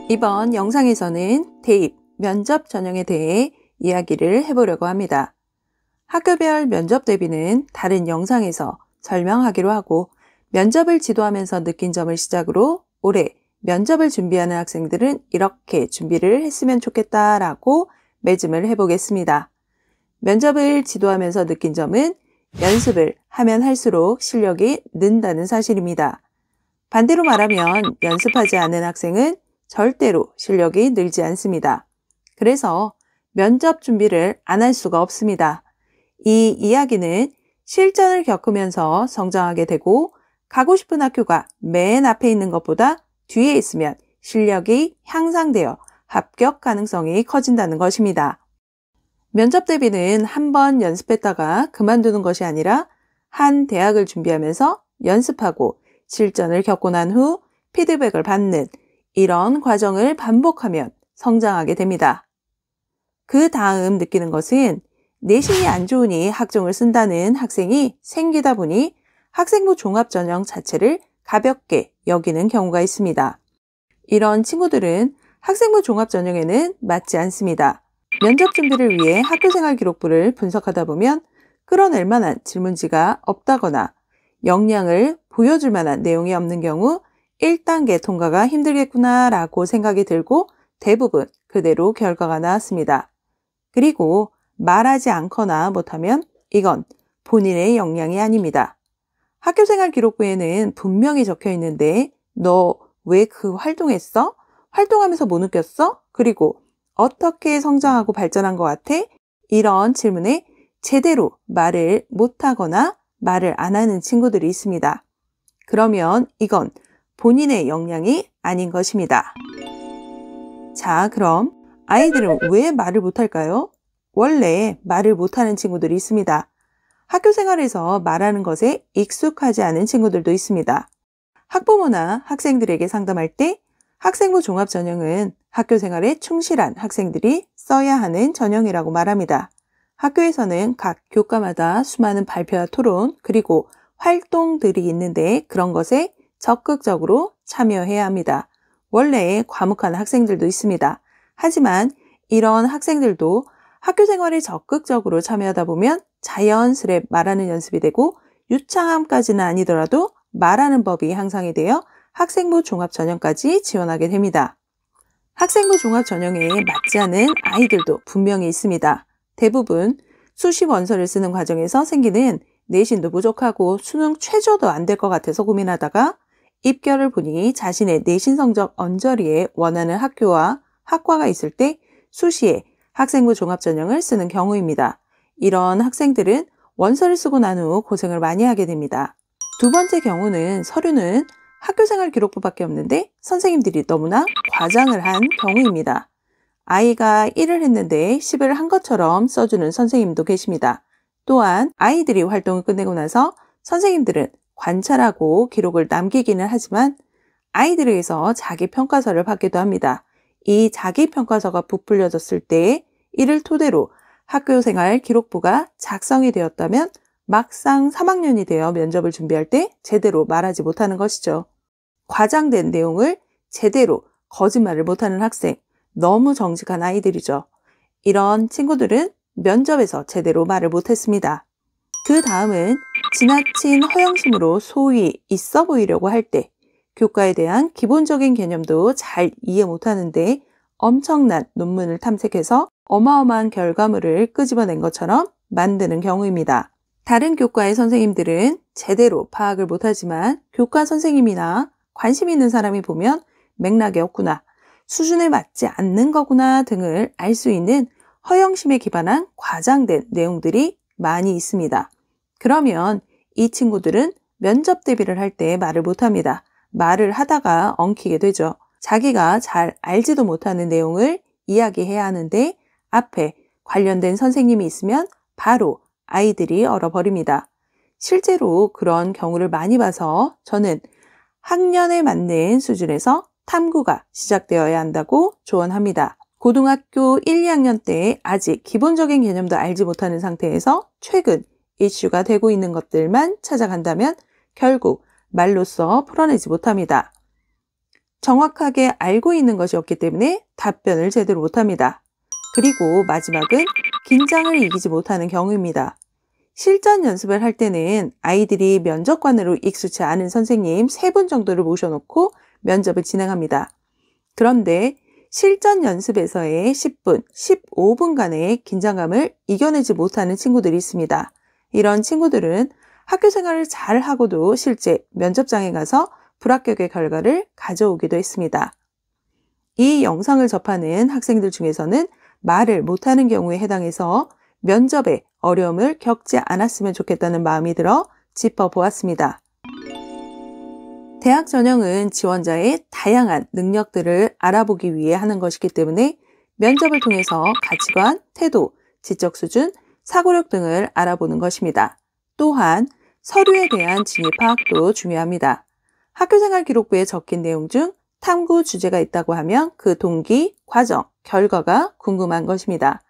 이번 영상에서는 대입, 면접 전형에 대해 이야기를 해보려고 합니다. 학교별 면접 대비는 다른 영상에서 설명하기로 하고 면접을 지도하면서 느낀 점을 시작으로 올해 면접을 준비하는 학생들은 이렇게 준비를 했으면 좋겠다라고 매짐을 해보겠습니다. 면접을 지도하면서 느낀 점은 연습을 하면 할수록 실력이 는다는 사실입니다. 반대로 말하면 연습하지 않은 학생은 절대로 실력이 늘지 않습니다. 그래서 면접 준비를 안 할 수가 없습니다. 이 이야기는 실전을 겪으면서 성장하게 되고 가고 싶은 학교가 맨 앞에 있는 것보다 뒤에 있으면 실력이 향상되어 합격 가능성이 커진다는 것입니다. 면접 대비는 한 번 연습했다가 그만두는 것이 아니라 한 대학을 준비하면서 연습하고 실전을 겪고 난 후 피드백을 받는 이런 과정을 반복하면 성장하게 됩니다. 그 다음 느끼는 것은 내신이 안 좋으니 학종을 쓴다는 학생이 생기다 보니 학생부 종합전형 자체를 가볍게 여기는 경우가 있습니다. 이런 친구들은 학생부 종합전형에는 맞지 않습니다. 면접 준비를 위해 학교생활 기록부를 분석하다 보면 끌어낼 만한 질문지가 없다거나 역량을 보여줄 만한 내용이 없는 경우 1단계 통과가 힘들겠구나 라고 생각이 들고 대부분 그대로 결과가 나왔습니다. 그리고 말하지 않거나 못하면 이건 본인의 역량이 아닙니다. 학교생활 기록부에는 분명히 적혀 있는데 너 왜 그 활동했어? 활동하면서 뭐 느꼈어? 그리고 어떻게 성장하고 발전한 것 같아? 이런 질문에 제대로 말을 못하거나 말을 안 하는 친구들이 있습니다. 그러면 이건 본인의 역량이 아닌 것입니다. 자, 그럼 아이들은 왜 말을 못할까요? 원래 말을 못하는 친구들이 있습니다. 학교 생활에서 말하는 것에 익숙하지 않은 친구들도 있습니다. 학부모나 학생들에게 상담할 때 학생부 종합전형은 학교 생활에 충실한 학생들이 써야 하는 전형이라고 말합니다. 학교에서는 각 교과마다 수많은 발표와 토론 그리고 활동들이 있는데 그런 것에 적극적으로 참여해야 합니다. 원래 과묵한 학생들도 있습니다. 하지만 이런 학생들도 학교 생활에 적극적으로 참여하다 보면 자연스레 말하는 연습이 되고 유창함까지는 아니더라도 말하는 법이 향상이 되어 학생부 종합전형까지 지원하게 됩니다. 학생부 종합전형에 맞지 않은 아이들도 분명히 있습니다. 대부분 수시 원서를 쓰는 과정에서 생기는 내신도 부족하고 수능 최저도 안 될 것 같아서 고민하다가 입결을 보니 자신의 내신 성적 언저리에 원하는 학교와 학과가 있을 때 수시에 학생부 종합전형을 쓰는 경우입니다. 이런 학생들은 원서를 쓰고 난 후 고생을 많이 하게 됩니다. 두 번째 경우는 서류는 학교생활 기록부밖에 없는데 선생님들이 너무나 과장을 한 경우입니다. 아이가 1을 했는데 10을 한 것처럼 써주는 선생님도 계십니다. 또한 아이들이 활동을 끝내고 나서 선생님들은 관찰하고 기록을 남기기는 하지만 아이들에 의해서 자기평가서를 받기도 합니다. 이 자기평가서가 부풀려졌을 때 이를 토대로 학교생활 기록부가 작성이 되었다면 막상 3학년이 되어 면접을 준비할 때 제대로 말하지 못하는 것이죠. 과장된 내용을 제대로 거짓말을 못하는 학생, 너무 정직한 아이들이죠. 이런 친구들은 면접에서 제대로 말을 못했습니다. 그 다음은 지나친 허영심으로 소위 있어 보이려고 할 때 교과에 대한 기본적인 개념도 잘 이해 못하는데 엄청난 논문을 탐색해서 어마어마한 결과물을 끄집어낸 것처럼 만드는 경우입니다. 다른 교과의 선생님들은 제대로 파악을 못하지만 교과 선생님이나 관심 있는 사람이 보면 맥락이 없구나, 수준에 맞지 않는 거구나 등을 알 수 있는 허영심에 기반한 과장된 내용들이 많이 있습니다. 그러면 이 친구들은 면접 대비를 할 때 말을 못합니다. 말을 하다가 엉키게 되죠. 자기가 잘 알지도 못하는 내용을 이야기해야 하는데 앞에 관련된 선생님이 있으면 바로 아이들이 얼어버립니다. 실제로 그런 경우를 많이 봐서 저는 학년에 맞는 수준에서 탐구가 시작되어야 한다고 조언합니다. 고등학교 1, 2학년 때 아직 기본적인 개념도 알지 못하는 상태에서 최근 이슈가 되고 있는 것들만 찾아간다면 결국 말로써 풀어내지 못합니다. 정확하게 알고 있는 것이 없기 때문에 답변을 제대로 못합니다. 그리고 마지막은 긴장을 이기지 못하는 경우입니다. 실전 연습을 할 때는 아이들이 면접관으로 익숙치 않은 선생님 3분 정도를 모셔놓고 면접을 진행합니다. 그런데 실전 연습에서의 10분, 15분간의 긴장감을 이겨내지 못하는 친구들이 있습니다. 이런 친구들은 학교 생활을 잘 하고도 실제 면접장에 가서 불합격의 결과를 가져오기도 했습니다. 이 영상을 접하는 학생들 중에서는 말을 못하는 경우에 해당해서 면접에 어려움을 겪지 않았으면 좋겠다는 마음이 들어 짚어보았습니다. 대학 전형은 지원자의 다양한 능력들을 알아보기 위해 하는 것이기 때문에 면접을 통해서 가치관, 태도, 지적 수준, 사고력 등을 알아보는 것입니다. 또한 서류에 대한 진위 파악도 중요합니다. 학교생활 기록부에 적힌 내용 중 탐구 주제가 있다고 하면 그 동기, 과정, 결과가 궁금한 것입니다.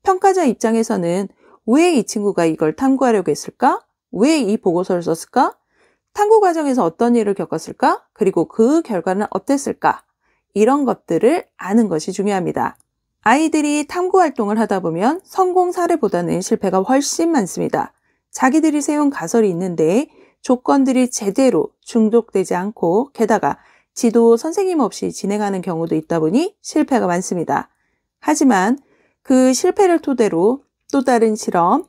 평가자 입장에서는 왜 이 친구가 이걸 탐구하려고 했을까? 왜 이 보고서를 썼을까? 탐구 과정에서 어떤 일을 겪었을까? 그리고 그 결과는 어땠을까? 이런 것들을 아는 것이 중요합니다. 아이들이 탐구 활동을 하다 보면 성공 사례보다는 실패가 훨씬 많습니다. 자기들이 세운 가설이 있는데 조건들이 제대로 충족되지 않고 게다가 지도 선생님 없이 진행하는 경우도 있다 보니 실패가 많습니다. 하지만 그 실패를 토대로 또 다른 실험,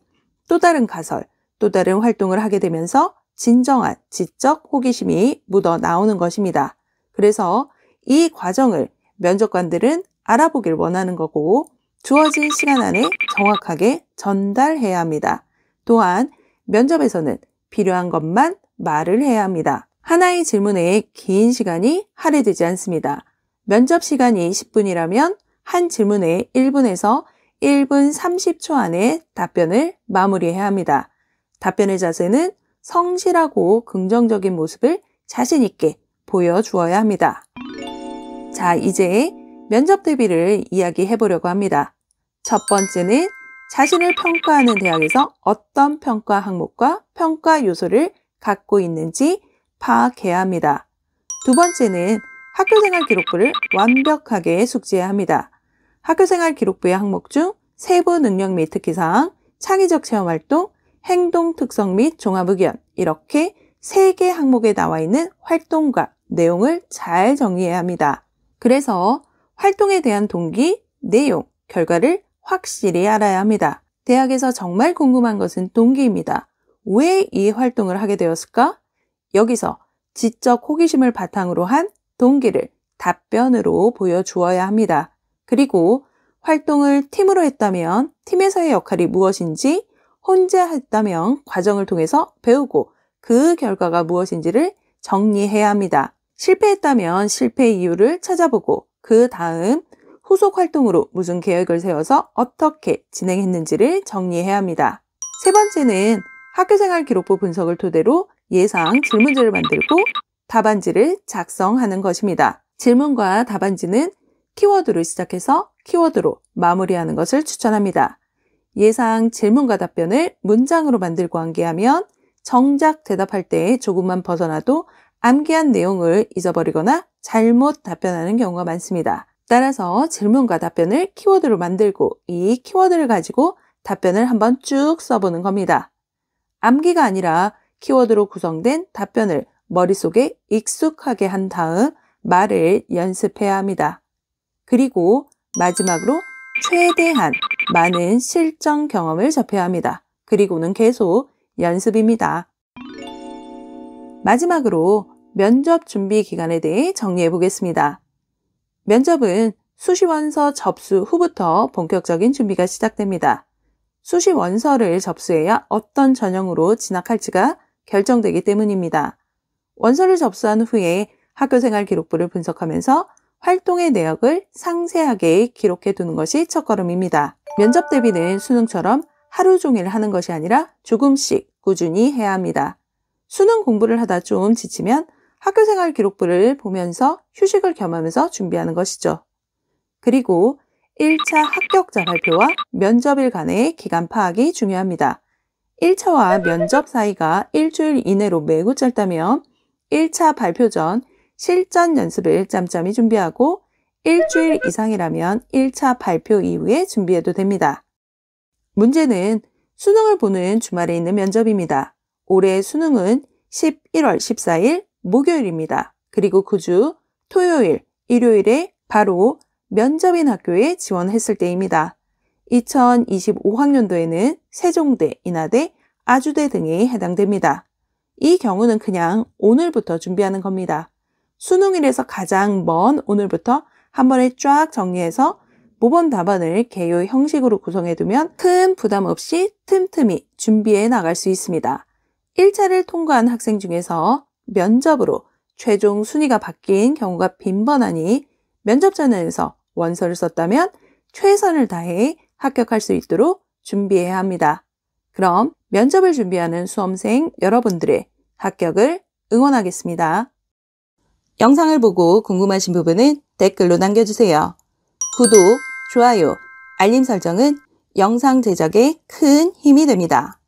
또 다른 가설, 또 다른 활동을 하게 되면서 진정한 지적 호기심이 묻어 나오는 것입니다. 그래서 이 과정을 면접관들은 알아보길 원하는 거고 주어진 시간 안에 정확하게 전달해야 합니다. 또한 면접에서는 필요한 것만 말을 해야 합니다. 하나의 질문에 긴 시간이 할애되지 않습니다. 면접 시간이 10분이라면 한 질문에 1분에서 1분 30초 안에 답변을 마무리해야 합니다. 답변의 자세는 성실하고 긍정적인 모습을 자신 있게 보여주어야 합니다. 자, 이제 면접 대비를 이야기해 보려고 합니다. 첫 번째는 자신을 평가하는 대학에서 어떤 평가 항목과 평가 요소를 갖고 있는지 파악해야 합니다. 두 번째는 학교생활 기록부를 완벽하게 숙지해야 합니다. 학교생활 기록부의 항목 중 세부 능력 및 특기사항, 창의적 체험활동, 행동 특성 및 종합의견 이렇게 3개 항목에 나와 있는 활동과 내용을 잘 정리해야 합니다. 그래서 활동에 대한 동기, 내용, 결과를 확실히 알아야 합니다. 대학에서 정말 궁금한 것은 동기입니다. 왜 이 활동을 하게 되었을까? 여기서 지적 호기심을 바탕으로 한 동기를 답변으로 보여주어야 합니다. 그리고 활동을 팀으로 했다면 팀에서의 역할이 무엇인지, 혼자 했다면 과정을 통해서 배우고 그 결과가 무엇인지를 정리해야 합니다. 실패했다면 실패 이유를 찾아보고 그 다음 후속 활동으로 무슨 계획을 세워서 어떻게 진행했는지를 정리해야 합니다. 세 번째는 학교생활 기록부 분석을 토대로 예상 질문지를 만들고 답안지를 작성하는 것입니다. 질문과 답안지는 키워드로 시작해서 키워드로 마무리하는 것을 추천합니다. 예상 질문과 답변을 문장으로 만들고 암기하면 정작 대답할 때 조금만 벗어나도 암기한 내용을 잊어버리거나 잘못 답변하는 경우가 많습니다. 따라서 질문과 답변을 키워드로 만들고 이 키워드를 가지고 답변을 한번 쭉 써보는 겁니다. 암기가 아니라 키워드로 구성된 답변을 머릿속에 익숙하게 한 다음 말을 연습해야 합니다. 그리고 마지막으로 최대한 많은 실전 경험을 접해야 합니다. 그리고는 계속 연습입니다. 마지막으로 면접 준비 기간에 대해 정리해 보겠습니다. 면접은 수시 원서 접수 후부터 본격적인 준비가 시작됩니다. 수시 원서를 접수해야 어떤 전형으로 진학할지가 결정되기 때문입니다. 원서를 접수한 후에 학교생활 기록부를 분석하면서 활동의 내역을 상세하게 기록해 두는 것이 첫걸음입니다. 면접 대비는 수능처럼 하루 종일 하는 것이 아니라 조금씩 꾸준히 해야 합니다. 수능 공부를 하다 좀 지치면 학교생활 기록부를 보면서 휴식을 겸하면서 준비하는 것이죠. 그리고 1차 합격자 발표와 면접일 간의 기간 파악이 중요합니다. 1차와 면접 사이가 일주일 이내로 매우 짧다면 1차 발표 전 실전 연습을 짬짬이 준비하고 일주일 이상이라면 1차 발표 이후에 준비해도 됩니다. 문제는 수능을 보는 주말에 있는 면접입니다. 올해 수능은 11월 14일 목요일입니다. 그리고 그 주 토요일, 일요일에 바로 면접인 학교에 지원했을 때입니다. 2025학년도에는 세종대, 인하대, 아주대 등에 해당됩니다. 이 경우는 그냥 오늘부터 준비하는 겁니다. 수능일에서 가장 먼 오늘부터 한 번에 쫙 정리해서 모범 답안을 개요 형식으로 구성해두면 큰 부담 없이 틈틈이 준비해 나갈 수 있습니다. 1차를 통과한 학생 중에서 면접으로 최종 순위가 바뀐 경우가 빈번하니 면접 전에서 원서를 썼다면 최선을 다해 합격할 수 있도록 준비해야 합니다. 그럼 면접을 준비하는 수험생 여러분들의 합격을 응원하겠습니다. 영상을 보고 궁금하신 부분은 댓글로 남겨주세요. 구독, 좋아요, 알림 설정은 영상 제작에 큰 힘이 됩니다.